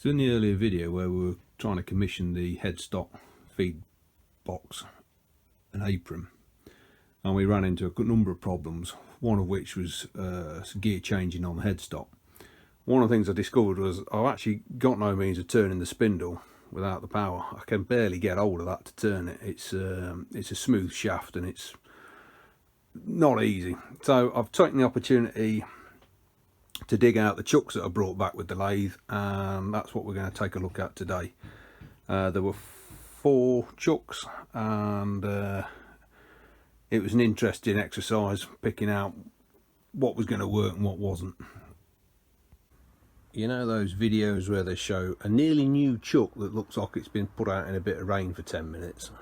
So in the earlier video where we were trying to commission the headstock, feed box and apron, and we ran into a number of problems, one of which was gear changing on the headstock. One of the things I discovered was I've actually got no means of turning the spindle without the power. I can barely get hold of that to turn it. It's a smooth shaft and it's not easy. So I've taken the opportunity to dig out the chucks that I brought back with the lathe, and that's what we're going to take a look at today. There were 4 chucks, and it was an interesting exercise picking out what was going to work and what wasn't. You know those videos where they show a nearly new chuck that looks like it's been put out in a bit of rain for 10 minutes?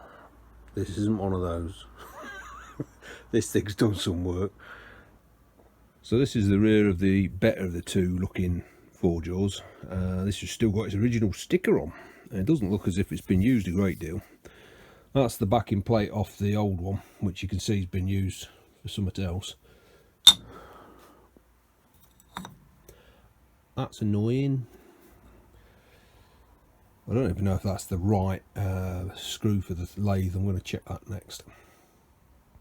This isn't one of those. This thing's done some work. So this is the rear of the better of the two looking 4-jaws. This has still got its original sticker on. It doesn't look as if it's been used a great deal. That's the backing plate off the old one, which you can see has been used for something else. That's annoying. I don't even know if that's the right screw for the lathe. I'm going to check that next.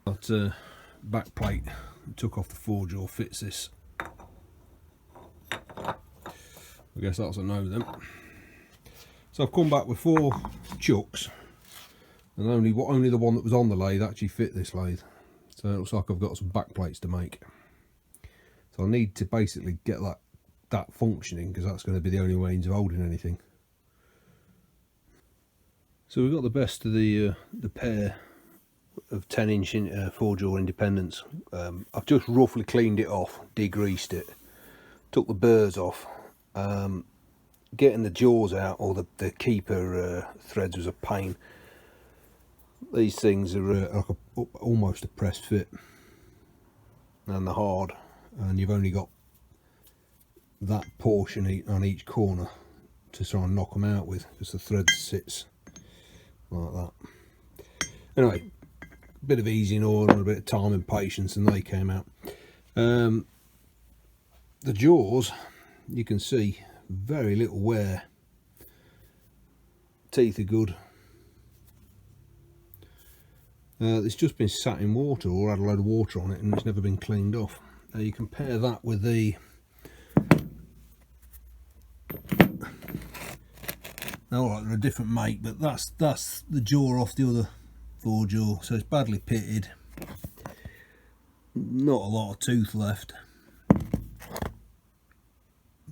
That back plate took off the 4-jaw fits this. I guess that's a no then. So I've come back with 4 chucks, and only the one that was on the lathe actually fit this lathe. So it looks like I've got some back plates to make. So I need to basically get that functioning, because that's going to be the only means of holding anything. So we've got the best of the pair of 10-inch 4-jaw independents. I've just roughly cleaned it off, degreased it, took the burrs off. Getting the jaws out, or the keeper threads, was a pain. These things are like almost a press fit, and they're hard, and you've only got that portion on each corner to try and knock them out with, because the thread sits like that. Anyway, a bit of easing oil and a bit of time and patience, and they came out. The jaws, you can see very little wear. Teeth are good. It's just been sat in water, or had a load of water on it, and it's never been cleaned off. You compare that with the they're a different make, but that's the jaw off the other 4-jaw, so it's badly pitted, not a lot of tooth left.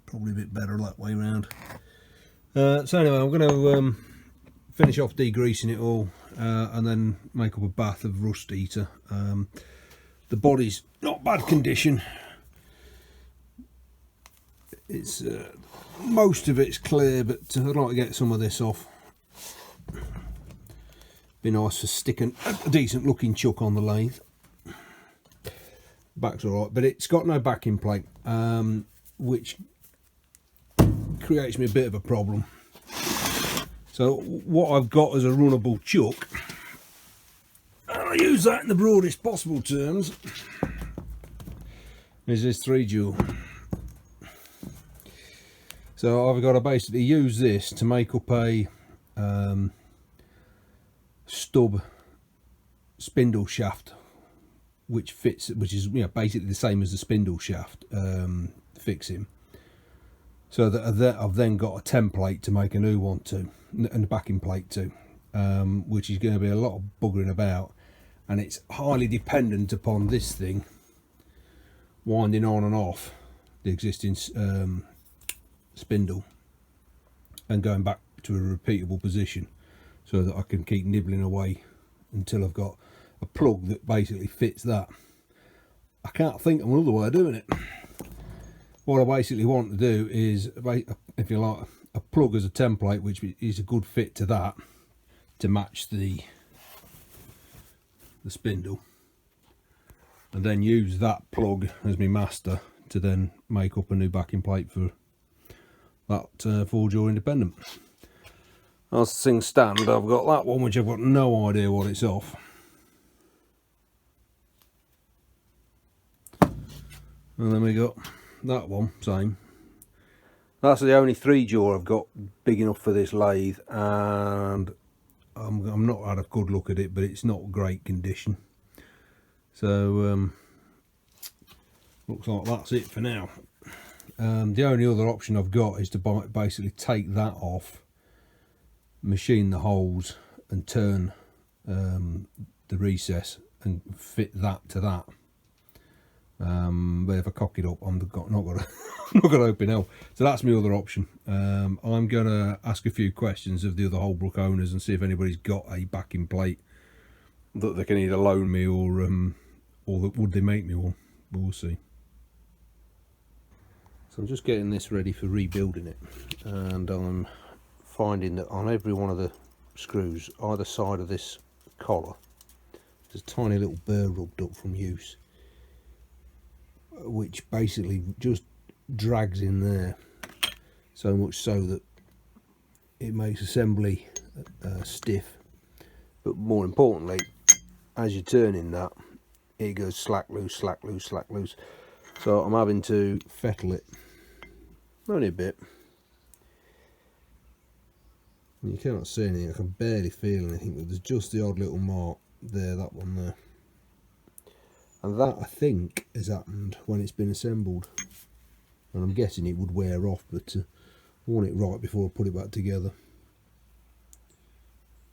Probably a bit better that way around. So anyway, I'm going to finish off degreasing it all, and then make up a bath of rust eater. The body's not bad condition. It's most of it's clear, but I'd like to get some of this off. Be nice for sticking a decent looking chuck on the lathe. Back's alright, but it's got no backing plate, which creates me a bit of a problem. So what I've got as a runnable chuck, and I use that in the broadest possible terms, is this 3-jaw. So I've got to basically use this to make up a stub spindle shaft, which is basically the same as the spindle shaft fixing. So that I've then got a template to make a new one to, and a backing plate to, which is going to be a lot of buggering about, and it's highly dependent upon this thing winding on and off the existing spindle and going back to a repeatable position, so that I can keep nibbling away until I've got a plug that basically fits that. I can't think of another way of doing it. What I basically want to do is, if you like, a plug as a template, which is a good fit to that, to match the spindle, and then use that plug as my master to then make up a new backing plate for that 4-jaw independent. As things stand, I've got that one, which I've got no idea what it's off. And then we got that one, same. That's the only 3-jaw I've got big enough for this lathe, and I'm not had a good look at it, but it's not great condition. So looks like that's it for now. The only other option I've got is to basically take that off, machine the holes and turn the recess and fit that to that. But if I cock it up, I'm not gonna open hell. So that's my other option. I'm gonna ask a few questions of the other Holbrook owners and see if anybody's got a backing plate that they can either loan me or that would they make me one. We'll see. So I'm just getting this ready for rebuilding it, and I'm finding that on every one of the screws either side of this collar there's a tiny little burr rubbed up from use, which basically just drags in there so much so that it makes assembly stiff, but more importantly, as you're turning that, it goes slack loose, slack loose, slack loose. So I'm having to fettle it only a bit. You cannot see anything, I can barely feel anything, but there's just the odd little mark there, that one there. And that, I think, has happened when it's been assembled. And I'm guessing it would wear off, but I want it right before I put it back together.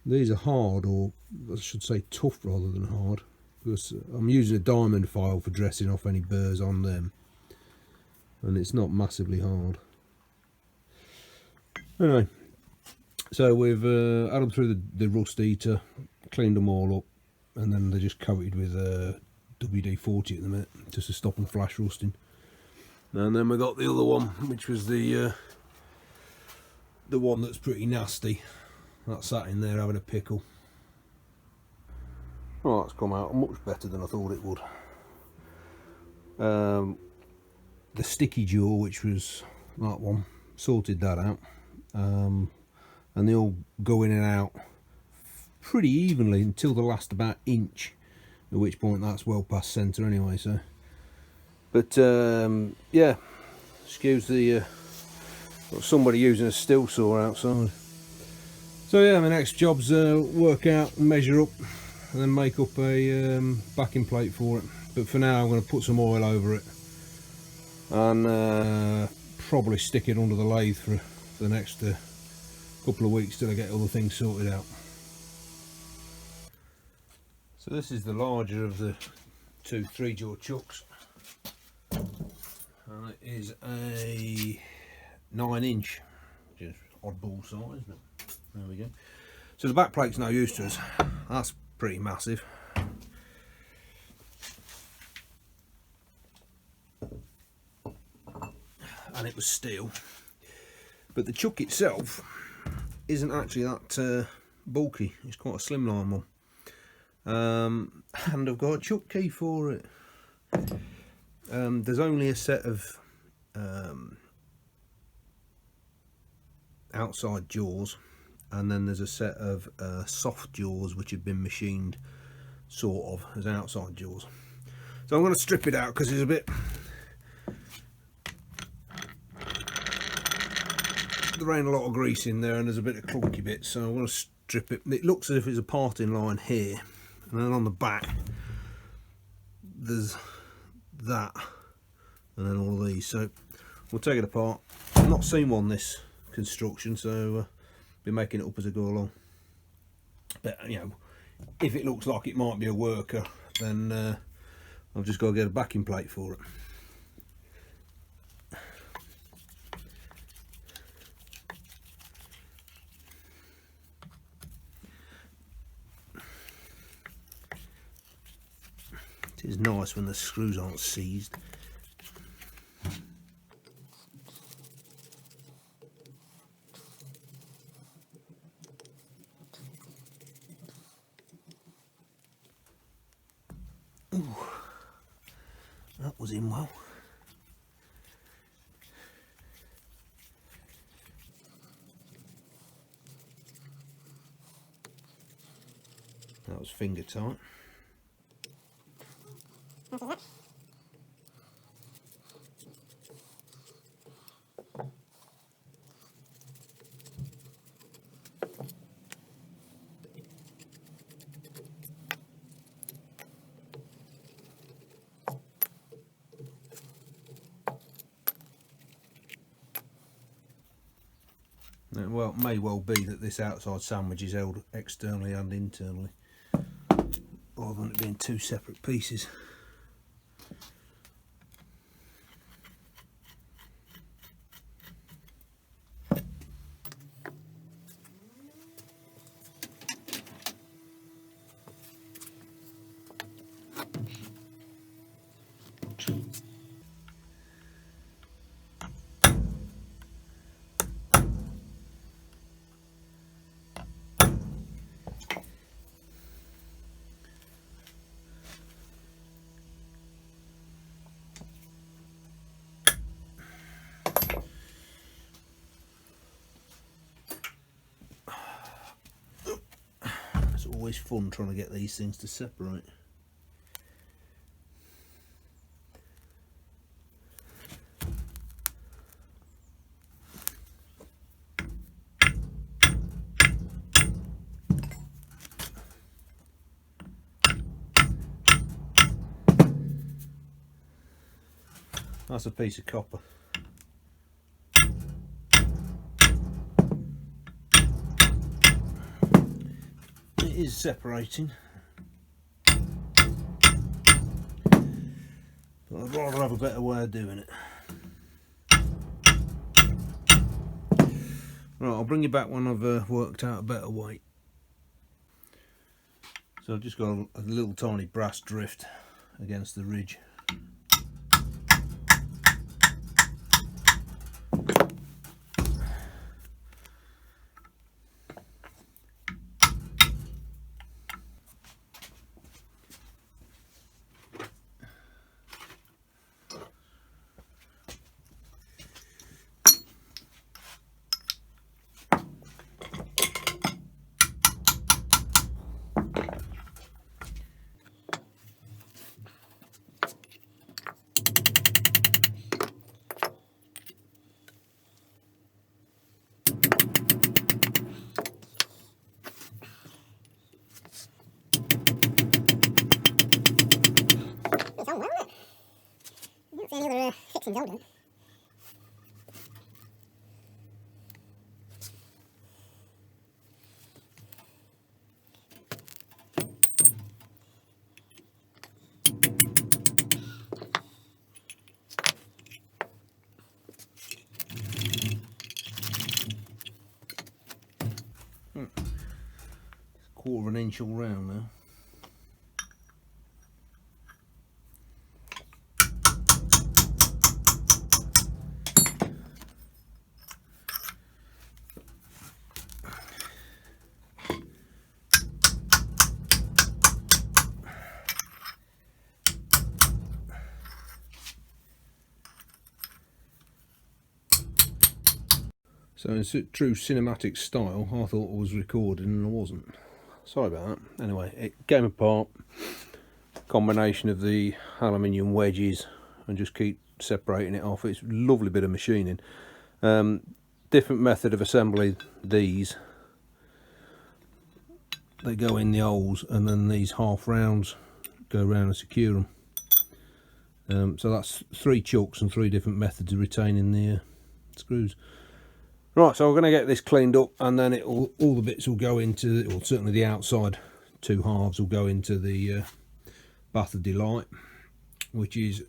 These are hard, or I should say tough rather than hard, because I'm using a diamond file for dressing off any burrs on them, and it's not massively hard. Anyway, so we've had them through the rust eater, cleaned them all up, and then they're just coated with WD-40 at the minute, just to stop them flash rusting. And then we got the other one, which was the one that's pretty nasty. That sat in there having a pickle. Well, that's come out much better than I thought it would. The sticky jaw, which was that one, sorted that out. And they all go in and out pretty evenly until the last about inch, at which point that's well past centre anyway. So, but yeah, excuse the got somebody using a steel saw outside. So yeah, my next job's work out and measure up and then make up a backing plate for it. But for now I'm going to put some oil over it and probably stick it under the lathe for the next couple of weeks till I get other things sorted out. So this is the larger of the two 3-jaw chucks, and it is a 9-inch, which is oddball size, isn't it? There we go. So the back plate's no use to us. That's pretty massive. And it was steel. But the chuck itself isn't actually that bulky. It's quite a slimline one. And I've got a chuck key for it. There's only a set of outside jaws, and then there's a set of soft jaws which have been machined sort of as outside jaws. So I'm going to strip it out because there's a bit, there ain't a lot of grease in there and there's a bit of clunky bits, so I'm going to strip it. It looks as if it's a parting line here, and then on the back there's that, and then all of these. So we'll take it apart. I've not seen one this construction, so be making it up as I go along. But you know, if it looks like it might be a worker, then I've just got to get a backing plate for it. It is nice when the screws aren't seized. Ooh, that was in well. That was finger tight. Well, it may well be that this outside sandwich is held externally and internally, rather than it being two separate pieces. It's always fun trying to get these things to separate. That's a piece of copper. It is separating, but I'd rather have a better way of doing it. Right, I'll bring you back when I've worked out a better way. So I've just got a little tiny brass drift against the ridge. It's on well, isn't it? I don't see any other fixings holding. Quarter of an inch all round now. So in true cinematic style, I thought I was recording and I wasn't. Sorry about that. Anyway, it came apart. Combination of the aluminium wedges and just keep separating it off. It's a lovely bit of machining. Different method of assembly these. They go in the holes and then these half rounds go around and secure them. So that's 3 chucks and 3 different methods of retaining the screws. Right, so we're going to get this cleaned up, and then all the bits will go into, well, certainly the outside 2 halves will go into the Bath of Delight, which is,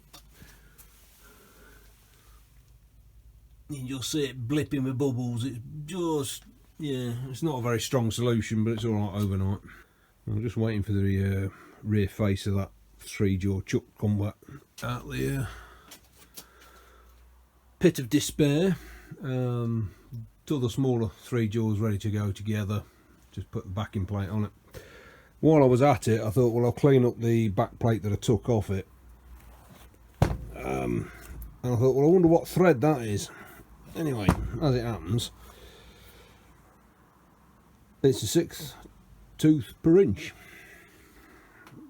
you'll see it blipping with bubbles. It's just, yeah, it's not a very strong solution, but it's all right overnight. I'm just waiting for the rear face of that 3-jaw chuck to come back out the pit of despair. Till the smaller 3 jaws ready to go together, just put the backing plate on it. While I was at it, I thought, well, I'll clean up the back plate that I took off it. And I thought, well, I wonder what thread that is. Anyway, as it happens, it's a 6th tooth per inch,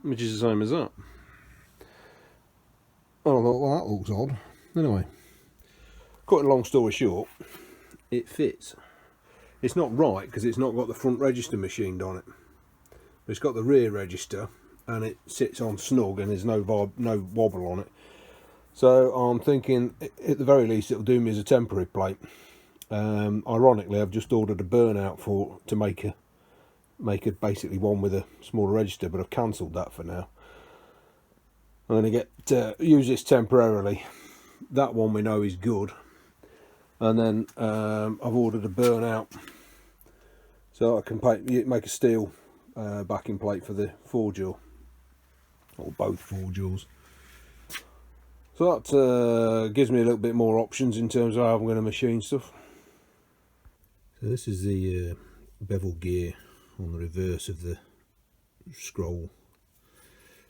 which is the same as that. And I thought, well, that looks odd. Anyway, cut a long story short, it fits. It's not right because it's not got the front register machined on it, but it's got the rear register and it sits on snug and there's no wobble on it. So I'm thinking at the very least it'll do me as a temporary plate, Ironically, I've just ordered a burnout to make a basically one with a smaller register, but I've cancelled that for now. I'm going to use this temporarily. That one we know is good, and then I've ordered a burnout so I can make a steel backing plate for the 4-jaw, or both 4-jaws. So that gives me a little bit more options in terms of how I'm going to machine stuff. So this is the bevel gear on the reverse of the scroll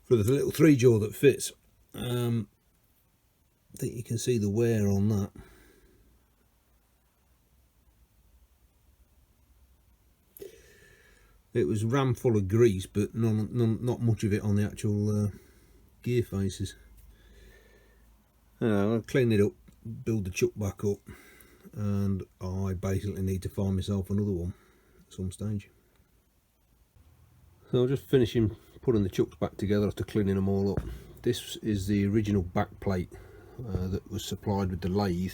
for the little 3-jaw that fits. I think you can see the wear on that. It was rammed full of grease, but not much of it on the actual gear faces. I'll clean it up, build the chuck back up, and I basically need to find myself another one at some stage. So I'm just finishing putting the chucks back together after cleaning them all up. This is the original back plate that was supplied with the lathe.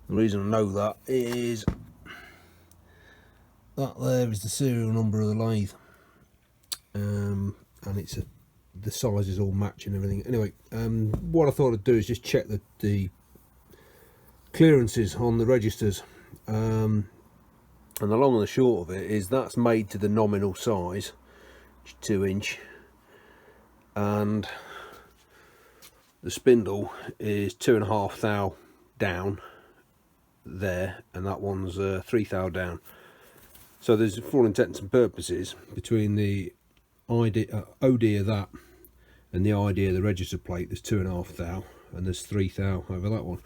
The reason I know that is that there is the serial number of the lathe, and it's the sizes all match and everything. Anyway, what I thought I'd do is just check the clearances on the registers, and the long and the short of it is that's made to the nominal size, 2-inch, and the spindle is 2.5 thou down there, and that one's 3 thou down. So there's, for all intents and purposes, between the OD of that and the ID of the register plate, there's 2.5 thou, and there's 3 thou over that one.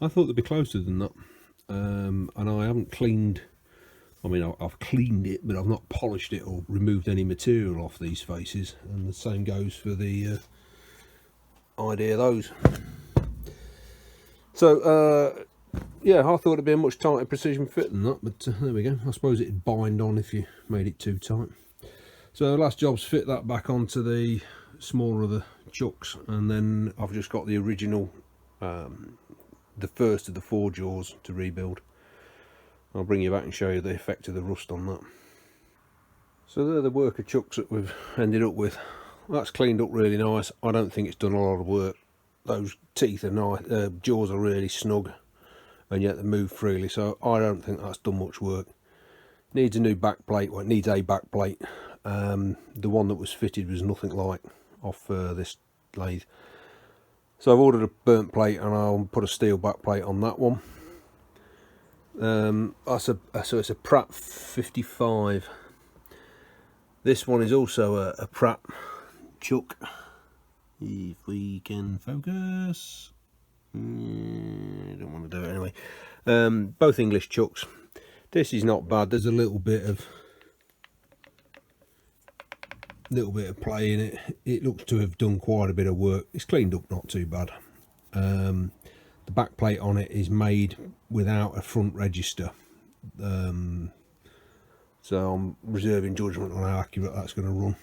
I thought they'd be closer than that, and I haven't cleaned. I mean, I've cleaned it, but I've not polished it or removed any material off these faces, and the same goes for the ID of those. So yeah, I thought it'd be a much tighter precision fit than that, but there we go. I suppose it'd bind on if you made it too tight. So the last job's fit that back onto the smaller of the chucks, and then I've just got the original, the first of the 4 jaws to rebuild. I'll bring you back and show you the effect of the rust on that. So they're the worker chucks that we've ended up with. That's cleaned up really nice. I don't think it's done a lot of work. Those teeth are nice, jaws are really snug, and yet they move freely, so I don't think that's done much work. Needs a new back plate. Well, it needs a back plate. The one that was fitted was nothing like off this lathe, so I've ordered a burnt plate, and I'll put a steel back plate on that one. So it's a Pratt 55. This one is also a Pratt chuck, if we can focus. I don't want to do it anyway. Both English chucks. This is not bad. There's a little bit of play in it. It looks to have done quite a bit of work. It's cleaned up not too bad. The back plate on it is made without a front register, so I'm reserving judgment on how accurate that's going to run.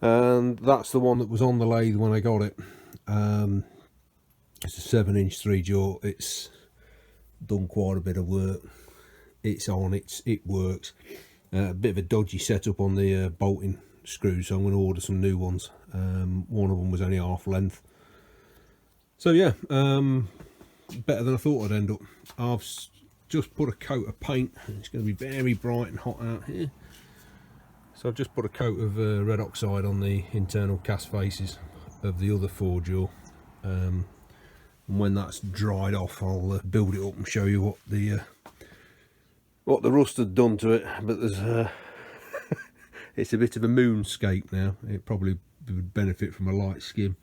And that's the one that was on the lathe when I got it. It's a 7-inch 3-jaw. It's done quite a bit of work. It's on. It works. A bit of a dodgy setup on the bolting screws, so I'm going to order some new ones. One of them was only half length. So yeah, better than I thought I'd end up. I've just put a coat of paint. It's going to be very bright and hot out here, so I've just put a coat of red oxide on the internal cast faces of the other 4-jaw, and when that's dried off, I'll build it up and show you what the rust had done to it. But there's it's a bit of a moonscape now. It probably would benefit from a light skim.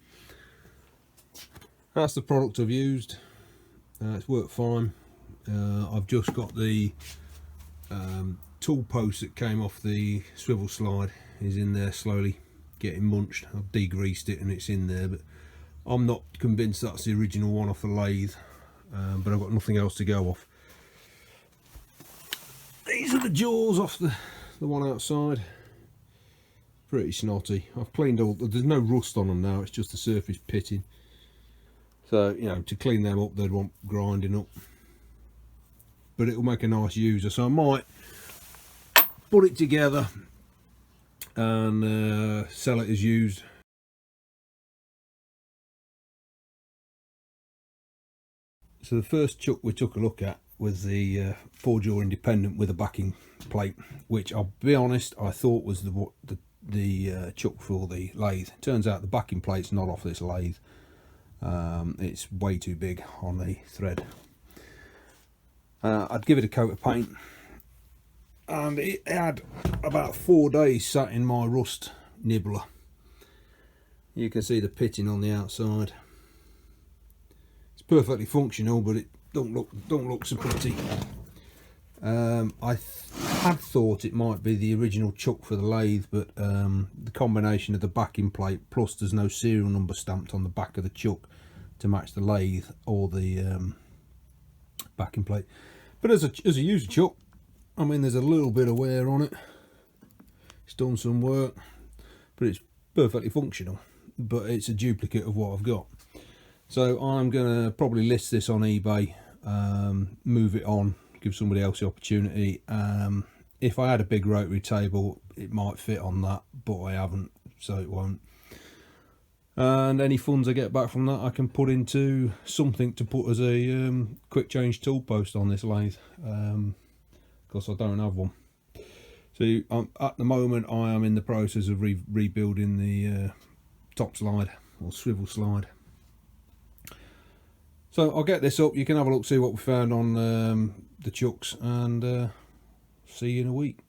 That's the product I've used. It's worked fine. I've just got the tool post that came off the swivel slide is in there slowly getting munched. I've degreased it and it's in there, but I'm not convinced that's the original one off the lathe, but I've got nothing else to go off. These are the jaws off the one outside. Pretty snotty. I've cleaned all, there's no rust on them now, it's just the surface pitting. So, you know, to clean them up, they'd want grinding up. but it'll make a nice user, so I might put it together and sell it as used. So the first chuck we took a look at was the 4-jaw independent with a backing plate, which I'll be honest, I thought was the chuck for the lathe. Turns out the backing plate's not off this lathe. It's way too big on the thread. I'd give it a coat of paint, and it had about 4 days sat in my rust nibbler. You can see the pitting on the outside. It's perfectly functional, but it don't look so pretty. I had thought it might be the original chuck for the lathe, but the combination of the backing plate plus there's no serial number stamped on the back of the chuck to match the lathe or the backing plate. But as a user chuck, I mean, there's a little bit of wear on it. It's done some work, but it's perfectly functional. But it's a duplicate of what I've got. So I'm going to probably list this on eBay, move it on, give somebody else the opportunity. If I had a big rotary table, it might fit on that, but I haven't, so it won't. And any funds I get back from that I can put into something to put as a quick change tool post on this lathe, because I don't have one. So at the moment I am in the process of rebuilding the top slide or swivel slide. So I'll get this up, you can have a look, see what we found on the chucks, and see you in a week.